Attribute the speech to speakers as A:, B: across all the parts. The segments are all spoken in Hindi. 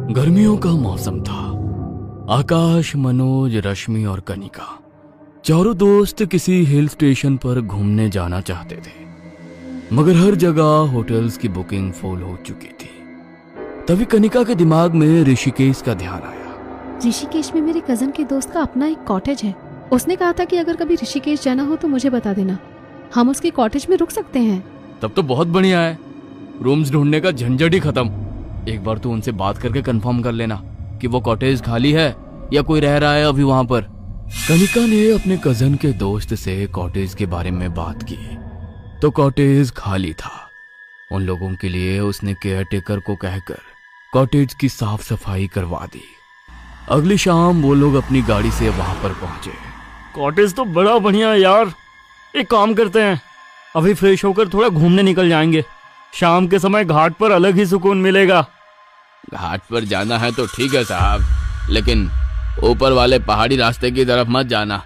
A: गर्मियों का मौसम था। आकाश, मनोज, रश्मि और कनिका चारों दोस्त किसी हिल स्टेशन पर घूमने जाना चाहते थे, मगर हर जगह होटल्स की बुकिंग फुल हो चुकी थी। तभी कनिका के दिमाग में ऋषिकेश का ध्यान आया।
B: ऋषिकेश में मेरे कजन के दोस्त का अपना एक कॉटेज है। उसने कहा था कि अगर कभी ऋषिकेश जाना हो तो मुझे बता देना, हम उसके कॉटेज में रुक सकते हैं।
A: तब तो बहुत बढ़िया है, रूम्स ढूंढने का झंझट ही खत्म। एक बार तू उनसे बात करके कंफर्म कर लेना कि वो कॉटेज खाली है या कोई रह रहा है अभी वहां पर। कनिका ने अपने कजन के दोस्त से कॉटेज के बारे में बात की तो कॉटेज खाली था। उन लोगों के लिए उसने केयर टेकर को कहकर कॉटेज की साफ सफाई करवा दी। अगली शाम वो लोग अपनी गाड़ी से वहां पर पहुंचे।
C: कॉटेज तो बड़ा बढ़िया है यार। एक काम करते हैं, अभी फ्रेश होकर थोड़ा घूमने निकल जाएंगे। शाम के समय घाट पर अलग ही सुकून मिलेगा।
A: घाट पर जाना है तो ठीक है साहब, लेकिन ऊपर वाले पहाड़ी रास्ते की तरफ मत जाना।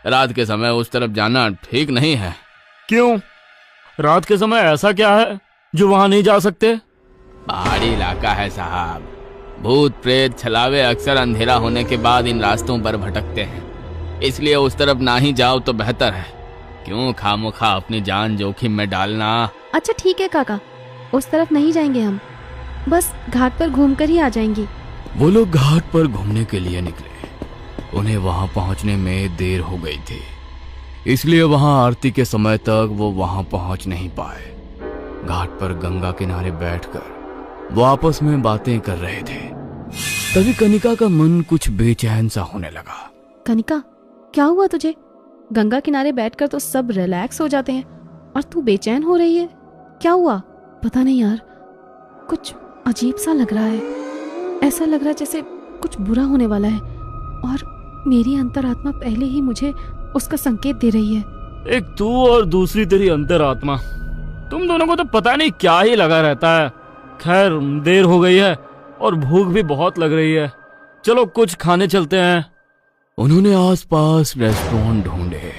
A: रात के समय उस तरफ जाना ठीक नहीं है।
C: क्यों? रात के समय ऐसा क्या है जो वहां नहीं जा सकते?
A: पहाड़ी इलाका है साहब, भूत प्रेत छलावे अक्सर अंधेरा होने के बाद इन रास्तों पर भटकते हैं, इसलिए उस तरफ ना ही जाओ तो बेहतर है। क्यों खामोखा अपनी जान जोखिम में डालना।
B: अच्छा ठीक है काका, उस तरफ नहीं जाएंगे हम, बस घाट पर घूमकर ही आ जाएंगे।
A: वो लोग घाट पर घूमने के लिए निकले। उन्हें वहां पहुंचने में देर हो गई थी, इसलिए वहां आरती के समय तक वो वहां पहुंच नहीं पाए। घाट पर गंगा किनारे बैठकर वो आपस में बातें कर रहे थे। तभी कनिका का मन कुछ बेचैन सा होने लगा।
B: कनिका, क्या हुआ तुझे? गंगा किनारे बैठकर तो सब रिलैक्स हो जाते हैं और तू बेचैन हो रही है, क्या हुआ? पता नहीं यार, कुछ अजीब सा लग रहा है। ऐसा लग रहा है जैसे कुछ बुरा होने वाला है और मेरी अंतरात्मा पहले ही मुझे उसका संकेत दे रही है।
C: एक तू और दूसरी तेरी अंतरात्मा, तुम दोनों को तो पता नहीं क्या ही लगा रहता है। खैर, देर हो गई है और भूख भी बहुत लग रही है, चलो कुछ खाने चलते हैं।
A: उन्होंने आसपास रेस्टोरेंट ढूंढे,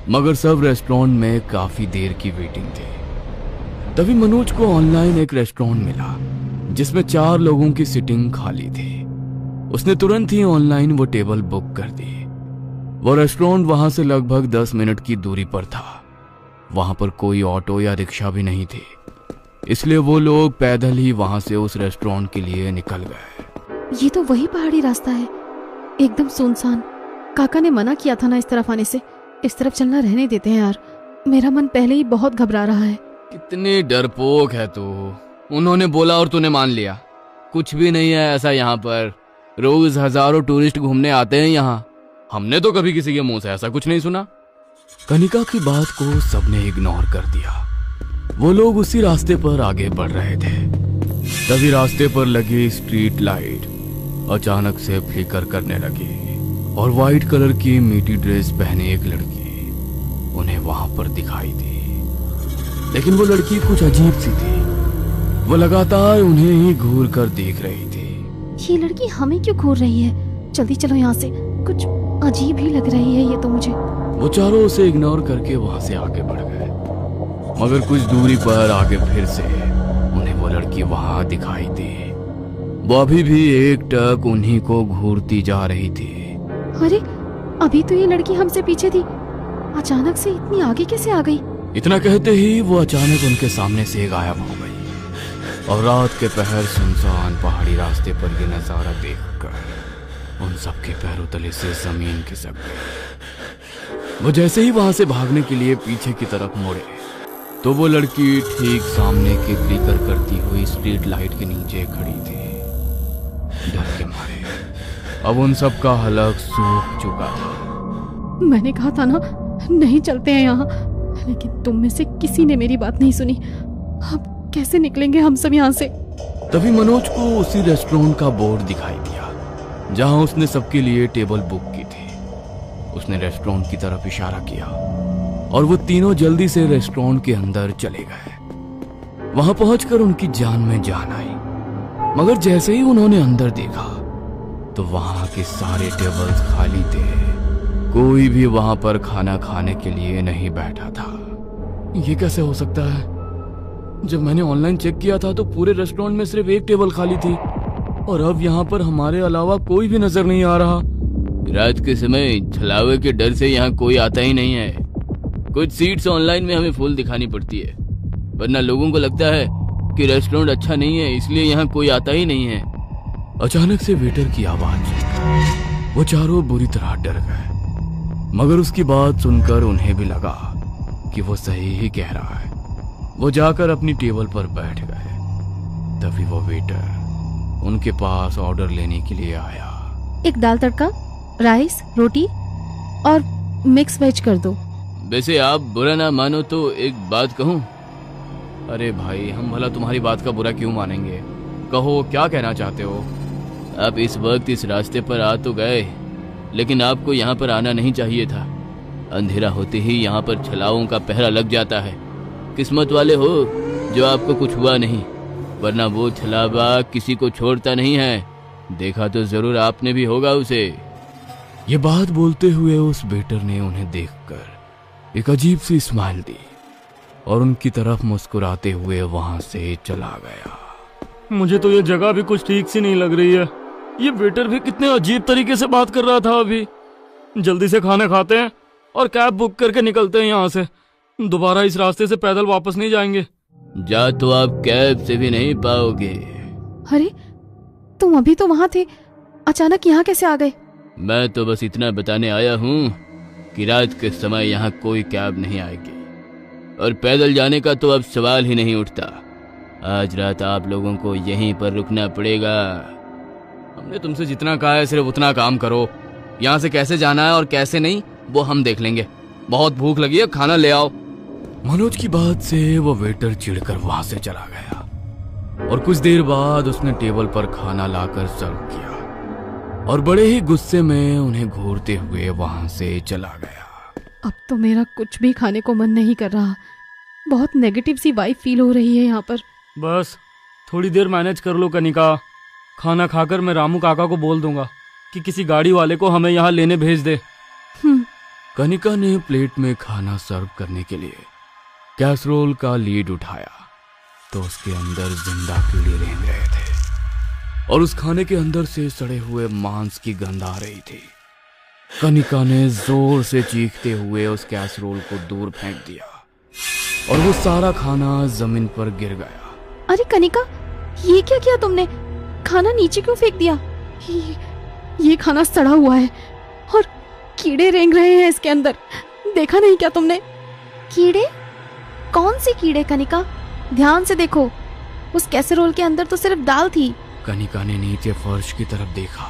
A: मगर सब रेस्टोरेंट में काफी देर की वेटिंग थी। तभी मनोज को ऑनलाइन एक रेस्टोरेंट मिला जिसमें 4 लोगों की सीटिंग खाली थी। उसने तुरंत ही ऑनलाइन वो टेबल बुक कर दी। वो रेस्टोरेंट वहां से लगभग 10 मिनट की दूरी पर था। वहां पर कोई ऑटो या रिक्शा भी नहीं थी, इसलिए वो लोग पैदल ही वहां से उस रेस्टोरेंट के लिए निकल गए।
B: ये तो वही पहाड़ी रास्ता है, एकदम सुनसान। काका ने मना किया था ना इस तरफ आने से। इस तरफ चलना रहने देते हैं यार, मेरा मन पहले ही बहुत घबरा रहा है।
A: कितनी डरपोक है तू। उन्होंने बोला और तूने मान लिया। कुछ भी नहीं है ऐसा यहाँ पर। रोज हजारों टूरिस्ट घूमने आते हैं यहाँ। हमने तो कभी किसी के मुंह से ऐसा कुछ नहीं सुना। कनिका की बात को सबने इग्नोर कर दिया। वो लोग उसी रास्ते पर आगे बढ़ रहे थे। तभी रास्ते पर लगी स्ट्रीट लाइट अचानक से फ्लिकर करने लगी और व्हाइट कलर की मीठी ड्रेस पहने एक लड़की उन्हें वहां पर दिखाई दी। लेकिन वो लड़की कुछ अजीब सी थी। वो लगातार उन्हें ही घूर कर देख रही थी।
B: ये लड़की हमें क्यों घूर रही है? जल्दी चलो यहाँ से, कुछ अजीब ही लग रही है ये तो मुझे।
A: वो चारों उसे इग्नोर करके वहां से आगे बढ़ गए, मगर कुछ दूरी पर आगे फिर से उन्हें वो लड़की वहां दिखाई दी। वो अभी भी एकटक उन्हीं को घूरती जा रही थी।
B: अरे, अभी तो ये लड़की हमसे पीछे थी, अचानक से इतनी आगे कैसे आ गई?
A: इतना कहते ही वो अचानक उनके सामने से गायब हो गई और रात के पहर सुनसान पहाड़ी रास्ते पर ये नजारा देखकर उन सबके पैरों तले से जमीन खिसक गई। वो जैसे ही वहां से भागने के लिए पीछे की तरफ मुड़े तो वो लड़की ठीक सामने की फ्लिकर करती हुई स्ट्रीट लाइट के नीचे खड़ी थी। डर के मारे अब उन सब का हलक सूख चुका था।
B: मैंने कहा था ना नहीं चलते हैं यहाँ, लेकिन तुम में से किसी ने मेरी बात नहीं सुनी। अब कैसे निकलेंगे हम सब यहाँ से?
A: तभी मनोज को उसी रेस्टोरेंट का बोर्ड दिखाई दिया जहां उसने सबके लिए टेबल बुक की थी। उसने रेस्टोरेंट की तरफ इशारा किया और वो तीनों जल्दी से रेस्टोरेंट के अंदर चले गए। वहां पहुंचकर उनकी जान में जान आई, मगर जैसे ही उन्होंने अंदर देखा तो वहां के सारे टेबल्स खाली थे। कोई भी वहां पर खाना खाने के लिए नहीं बैठा था। ये कैसे हो सकता है? जब मैंने ऑनलाइन चेक किया था तो पूरे रेस्टोरेंट में सिर्फ एक टेबल खाली थी। और अब यहाँ पर हमारे अलावा कोई भी नजर नहीं आ रहा। रात के समय छलावे के डर से यहाँ कोई आता ही नहीं है। कुछ सीट्स ऑनलाइन में हमें फुल दिखानी पड़ती है, वरना लोगों को लगता है कि रेस्टोरेंट अच्छा नहीं है, इसलिए यहाँ कोई आता ही नहीं है। अचानक से वेटर की आवाज सुनकर वो चारों बुरी तरह डर गए, मगर उसकी बात सुनकर उन्हें भी लगा कि वो सही ही कह रहा है। वो जाकर अपनी टेबल पर बैठ गए। तभी वो वेटर उनके पास ऑर्डर लेने के लिए आया।
B: एक दाल तड़का, राइस, रोटी और मिक्स वेज कर दो।
A: वैसे आप बुरा ना मानो तो एक बात कहूं? अरे भाई, हम भला तुम्हारी बात का बुरा क्यों मानेंगे? कहो, क्या कहना चाहते हो? आप इस वक्त इस रास्ते पर आ तो गए, लेकिन आपको यहाँ पर आना नहीं चाहिए था। अंधेरा होते ही यहाँ पर छलाओं का पहरा लग जाता है। किस्मत वाले हो जो आपको कुछ हुआ नहीं, वरना वो छलावा किसी को छोड़ता नहीं है। देखा तो जरूर आपने भी होगा उसे। ये बात बोलते हुए उस वेटर ने उन्हें देखकर एक अजीब सी स्माइल दी और उनकी तरफ मुस्कुराते हुए वहां से चला गया।
C: मुझे तो ये जगह भी कुछ ठीक सी नहीं लग रही है। ये वेटर भी कितने अजीब तरीके से बात कर रहा था। अभी जल्दी से खाना खाते हैं और कैब बुक करके निकलते हैं यहाँ से। दोबारा इस रास्ते से पैदल वापस नहीं जाएंगे।
A: जा तो आप कैब से भी नहीं पाओगे।
B: अरे, तुम अभी तो वहां थे, अचानक यहाँ कैसे आ गए?
A: मैं तो बस इतना बताने आया हूँ कि रात के समय यहाँ कोई कैब नहीं आएगी और पैदल जाने का तो अब सवाल ही नहीं उठता। आज रात आप लोगों को यहीं पर रुकना पड़ेगा। हमने तुमसे जितना कहा है सिर्फ उतना काम करो। यहाँ से कैसे जाना है और कैसे नहीं वो हम देख लेंगे। बहुत भूख लगी है, खाना ले आओ। मनोज की बात से वो वेटर चिढ़कर वहां से चला गया और कुछ देर बाद उसने टेबल पर खाना लाकर सर्व किया और बड़े ही गुस्से में उन्हें घूरते हुए वहां से चला गया।
B: अब तो मेरा कुछ भी खाने को मन नहीं कर रहा। बहुत नेगेटिव सी वाइब फील हो रही है यहाँ पर।
C: बस थोड़ी देर मैनेज कर लो कनिका। खाना खाकर मैं रामू काका को बोल दूंगा कि किसी गाड़ी वाले को हमें यहाँ लेने भेज दे।
A: कनिका ने प्लेट में खाना सर्व करने के लिए कैसरोल का लीड उठाया तो उसके अंदर जिंदा कीड़े रेंग रहे थे और उस खाने के अंदर से सड़े हुए मांस की गंध आ रही थी। कनिका ने जोर से चीखते हुए उस कैसरोल को दूर फेंक दिया और वो सारा खाना जमीन पर गिर गया।
B: अरे कनिका, ये क्या किया तुमने? खाना नीचे क्यों फेंक दिया? ये खाना सड़ा हुआ है और कीड़े रेंग रहे हैं इसके अंदर। देखा नहीं क्या तुमने? कीड़े? कौन से कीड़े कनिका? ध्यान से देखो, उस कैसरोल के अंदर तो सिर्फ दाल थी।
A: कनिका ने नीचे फर्श की तरफ देखा,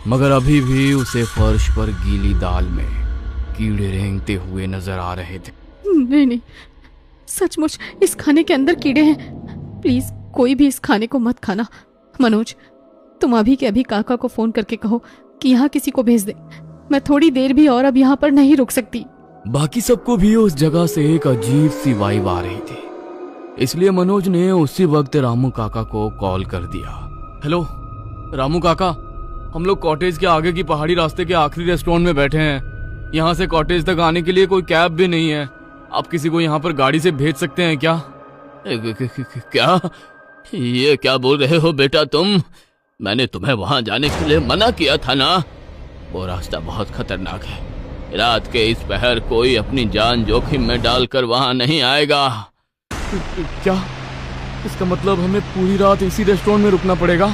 A: मगर अभी भी उसे फर्श पर गीली दाल में कीड़े रेंगते हुए नजर आ रहे थे।
B: नहीं, सचमुच इस खाने के अंदर कीड़े हैं। प्लीज कोई भी इस खाने को मत खाना। मनोज, तुम अभी के अभी काका को फोन करके कहो कि यहाँ किसी को भेज दे। मैं थोड़ी देर भी और अब यहाँ पर नहीं रुक सकती।
A: बाकी सबको भी उस जगह से एक अजीब सी वाइब आ रही थी, इसलिए मनोज ने उसी वक्त रामू काका को कॉल कर दिया। हेलो रामू काका, हम लोग कॉटेज के आगे की पहाड़ी रास्ते के आखिरी रेस्टोरेंट में बैठे हैं। यहाँ से कॉटेज तक आने के लिए कोई कैब भी नहीं है। आप किसी को यहाँ पर गाड़ी से भेज सकते हैं क्या? क्या? ये क्या बोल रहे हो बेटा तुम? मैंने तुम्हें वहां जाने के लिए मना किया था ना। वो रास्ता बहुत खतरनाक है। रात के इस पहर कोई अपनी जान जोखिम में डालकर वहां नहीं आएगा। क्या? इसका मतलब हमें पूरी रात इसी रेस्टोरेंट में रुकना पड़ेगा?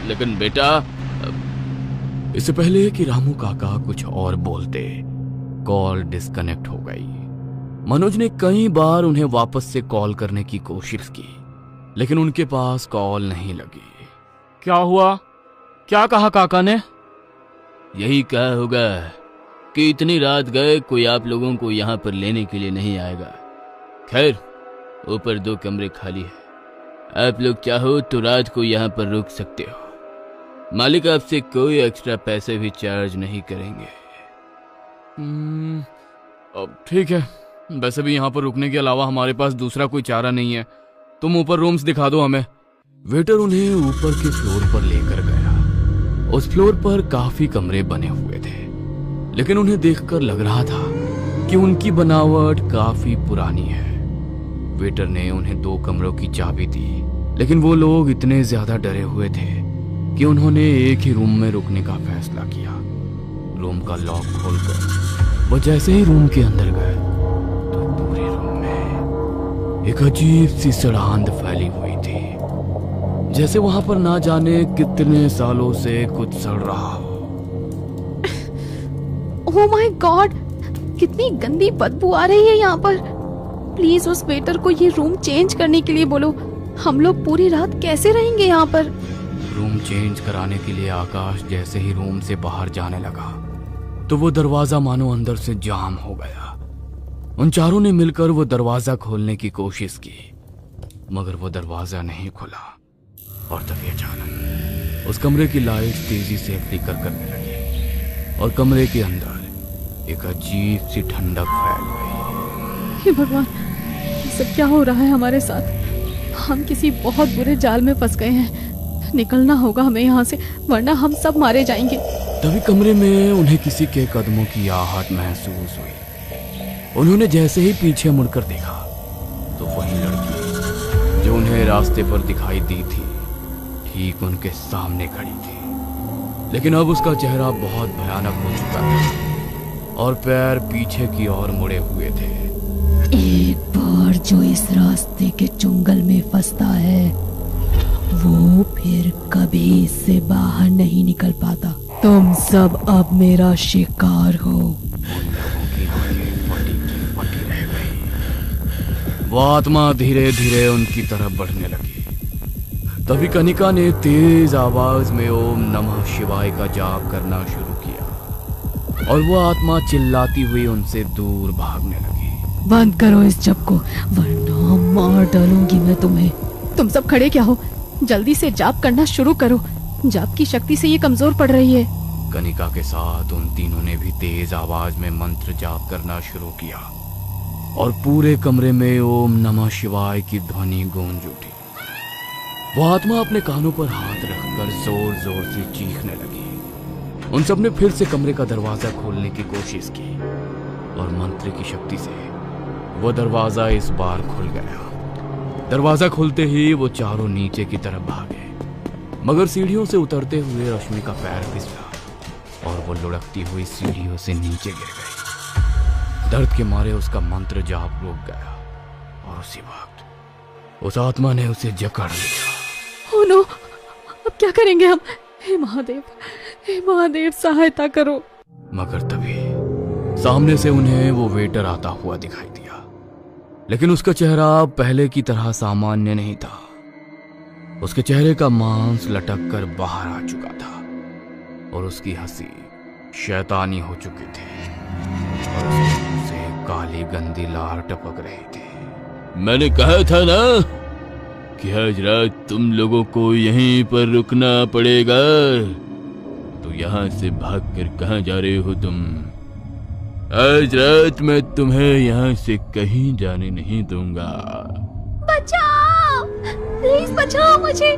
A: लेकिन बेटा, इससे पहले कि रामू काका कुछ और बोलते, कॉल डिस्कनेक्ट हो गई। मनोज ने कई बार उन्हें वापस से कॉल करने की कोशिश की, लेकिन उनके पास कॉल नहीं लगी।
C: क्या हुआ? क्या कहा काका ने?
A: यही कहा होगा कि इतनी रात गए कोई आप लोगों को यहाँ पर लेने के लिए नहीं आएगा। खैर, ऊपर 2 कमरे खाली है। आप लोग चाहो तो रात को यहाँ पर रुक सकते हो। मालिक आपसे कोई एक्स्ट्रा पैसे भी चार्ज नहीं करेंगे। अब ठीक है, वैसे भी यहाँ पर रुकने के अलावा हमारे पास दूसरा कोई चारा नहीं है। तुम ऊपर रूम्स दिखा दो हमें। वेटर उन्हें ऊपर के फ्लोर पर लेकर गया। उस फ्लोर पर काफी कमरे बने हुए थे, लेकिन उन्हें देखकर लग रहा था कि उनकी बनावट काफी पुरानी है। वेटर ने उन्हें 2 कमरों की चाबी दी लेकिन वो लोग इतने ज्यादा डरे हुए थे कि उन्होंने एक ही रूम में रुकने का फैसला किया। रूम का लॉक खोलकर वो जैसे ही रूम के अंदर गए तो पूरे रूम में एक अजीब सी सड़ांध फैली हुई थी, जैसे वहां पर ना जाने कितने सालों से कुछ सड़ रहा हो।
B: ओह माय गॉड, कितनी गंदी बदबू आ रही है यहाँ पर। प्लीज उस वेटर को ये रूम चेंज करने के लिए बोलो। हम लोग पूरी रात कैसे रहेंगे यहाँ पर?
A: रूम चेंज कराने के लिए आकाश जैसे ही रूम से बाहर जाने लगा तो वो दरवाजा मानो अंदर से जाम हो गया। उन चारों ने मिलकर वो दरवाजा खोलने की कोशिश की, मगर वो दरवाजा नहीं खुला। और तभी अचानक उस कमरे की लाइट तेजी से फ्लिकर करने लगी और कमरे के अंदर एक अजीब सी ठंडक फैल गई।
B: हे भगवान, ये सब क्या हो रहा है हमारे साथ? हम किसी बहुत बुरे जाल में फंस गए हैं। निकलना होगा हमें यहाँ से, वरना हम सब मारे जाएंगे।
A: तभी कमरे में उन्हें किसी के कदमों की आहट महसूस हुई। उन्होंने जैसे ही पीछे मुड़कर देखा तो वही लड़की जो उन्हें रास्ते पर दिखाई दी थी ठीक उनके सामने खड़ी थी, लेकिन अब उसका चेहरा बहुत भयानक हो चुका था और पैर पीछे की ओर मुड़े हुए थे।
D: एक बार जो इस रास्ते के चुंगल में फंसता है वो फिर कभी इससे बाहर नहीं निकल पाता। तुम सब अब मेरा शिकार हो।
A: वो आत्मा धीरे धीरे उनकी तरफ बढ़ने लगी। तभी कनिका ने तेज आवाज में ओम नमः शिवाय का जाप करना शुरू किया और वो आत्मा चिल्लाती हुई उनसे दूर भागने लगी।
D: बंद करो इस जप को, वरना मार डालूंगी मैं तुम्हें।
B: तुम सब खड़े क्या हो? जल्दी से जाप करना शुरू करो। जाप की शक्ति से ये कमजोर पड़ रही है।
A: कनिका के साथ उन तीनों ने भी तेज आवाज में मंत्र जाप करना शुरू किया और पूरे कमरे में ओम नमः शिवाय की ध्वनि गूंज उठी। वो आत्मा अपने कानों पर हाथ रखकर जोर जोर से चीखने लगी। उन सब ने फिर से कमरे का दरवाजा खोलने की कोशिश की और मंत्र की शक्ति से वो दरवाजा इस बार खुल गया। दरवाजा खुलते ही वो चारों नीचे की तरफ भागे, मगर सीढ़ियों से उतरते हुए रश्मि का पैर फिसला और वो लुढ़कती हुई सीढ़ियों से नीचे गिर गई। दर्द के मारे उसका मंत्र जाप रुक गया और उसी वक्त उस आत्मा ने उसे जकड़ लिया।
B: ओह नो, अब क्या करेंगे हम? हे महादेव, हे महादेव, सहायता करो।
A: मगर तभी सामने से उन्हें वो वेटर आता हुआ दिखाई दिया, लेकिन उसका चेहरा पहले की तरह सामान्य नहीं था। उसके चेहरे का मांस लटक कर बाहर आ चुका था और उसकी हंसी शैतानी हो चुकी थी और उसके मुंह से काली गंदी लार टपक रही थी। मैंने कहा था ना कि आज रात तुम लोगों को यहीं पर रुकना पड़ेगा, तो यहाँ से भागकर कहाँ जा रहे हो तुम? आज रात मैं तुम्हें यहाँ से कहीं जाने नहीं दूंगा।
B: बचाओ, प्लीज बचाओ मुझे,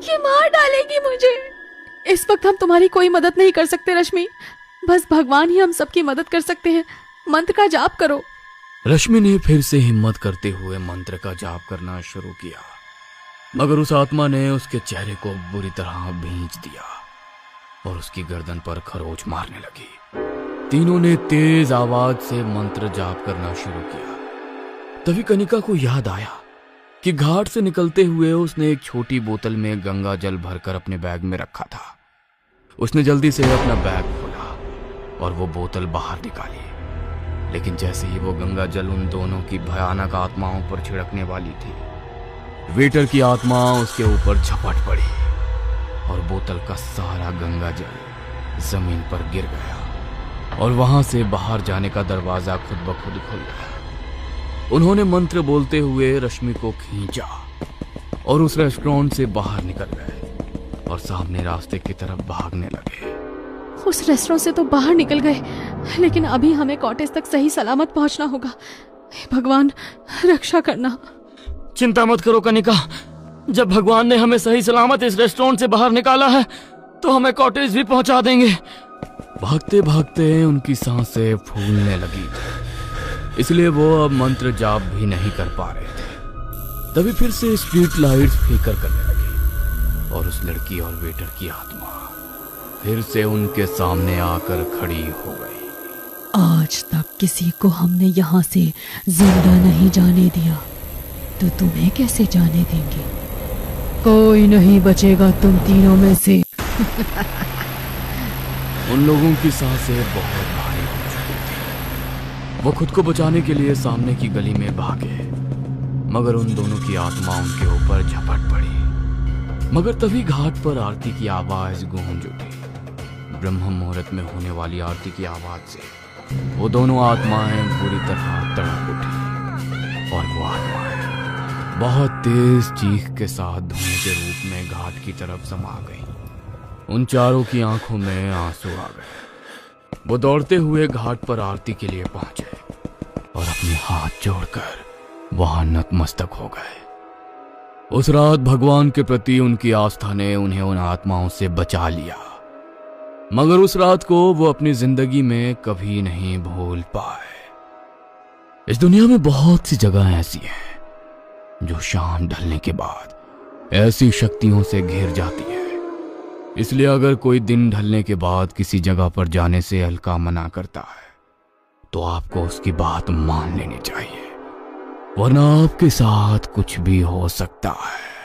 B: ये मार डालेगी मुझे। इस वक्त हम तुम्हारी कोई मदद नहीं कर सकते रश्मि, बस भगवान ही हम सबकी मदद कर सकते हैं। मंत्र का जाप करो।
A: रश्मि ने फिर से हिम्मत करते हुए मंत्र का जाप करना शुरू किया, मगर उस आत्मा ने उसके चेहरे को बुरी तरह भींच दिया और उसकी गर्दन पर खरोच मारने लगी। तीनों ने तेज आवाज से मंत्र जाप करना शुरू किया। तभी कनिका को याद आया कि घाट से निकलते हुए उसने एक छोटी बोतल में गंगा जल भरकर अपने बैग में रखा था। उसने जल्दी से अपना बैग खोला और वो बोतल बाहर निकाली, लेकिन जैसे ही वो गंगा जल उन दोनों की भयानक आत्माओं पर छिड़कने वाली थी, वेटर की आत्मा उसके ऊपर झपट पड़ी और बोतल का सारा गंगा जल जमीन पर गिर गया और वहां से बाहर जाने का दरवाजा खुद ब खुद खुल गया। उन्होंने मंत्र बोलते हुए रश्मि को खींचा और उस रेस्टोरेंट से बाहर निकल गए और सामने रास्ते की तरफ भागने लगे।
B: उस रेस्टोरेंट से तो बाहर निकल गए, लेकिन अभी हमें कॉटेज तक सही सलामत पहुंचना होगा। हे भगवान, रक्षा करना।
C: चिंता मत करो कनिका, जब भगवान ने हमें सही सलामत इस रेस्टोरेंट से बाहर निकाला है तो हमें कॉटेज भी पहुंचा देंगे।
A: भागते भागते उनकी सांसें फूलने लगी, इसलिए वो अब मंत्र जाप भी नहीं कर पा रहे थे। तभी फिर से स्ट्रीट लाइट्स फ्लिकर करने लगी और उस लड़की और वेटर की आत्मा फिर से उनके सामने आकर खड़ी हो गई।
D: आज तक किसी को हमने यहाँ से जिंदा नहीं जाने दिया, तो तुम्हें कैसे जाने देंगे? कोई नहीं बचेगा तुम तीनों में से।
A: उन लोगों की सांसें बहुत भारी हो चुकी थी। वो खुद को बचाने के लिए सामने की गली में भागे, मगर उन दोनों की आत्मा उनके ऊपर झपट पड़ी। मगर तभी घाट पर आरती की आवाज गूंज उठी। ब्रह्म मुहूर्त में होने वाली आरती की आवाज से वो दोनों आत्माएं बुरी तरह तड़प उठी और वो आत्माएं बहुत तेज चीख के साथ धुएं के रूप में घाट की तरफ समा गईं। उन चारों की आंखों में आंसू आ गए। वो दौड़ते हुए घाट पर आरती के लिए पहुंचे और अपने हाथ जोड़कर वहां नतमस्तक हो गए। उस रात भगवान के प्रति उनकी आस्था ने उन्हें उन आत्माओं से बचा लिया, मगर उस रात को वो अपनी जिंदगी में कभी नहीं भूल पाए। इस दुनिया में बहुत सी जगह ऐसी हैं जो शाम ढलने के बाद ऐसी शक्तियों से घिर जाती है। इसलिए अगर कोई दिन ढलने के बाद किसी जगह पर जाने से हल्का मना करता है तो आपको उसकी बात मान लेनी चाहिए, वरना आपके साथ कुछ भी हो सकता है।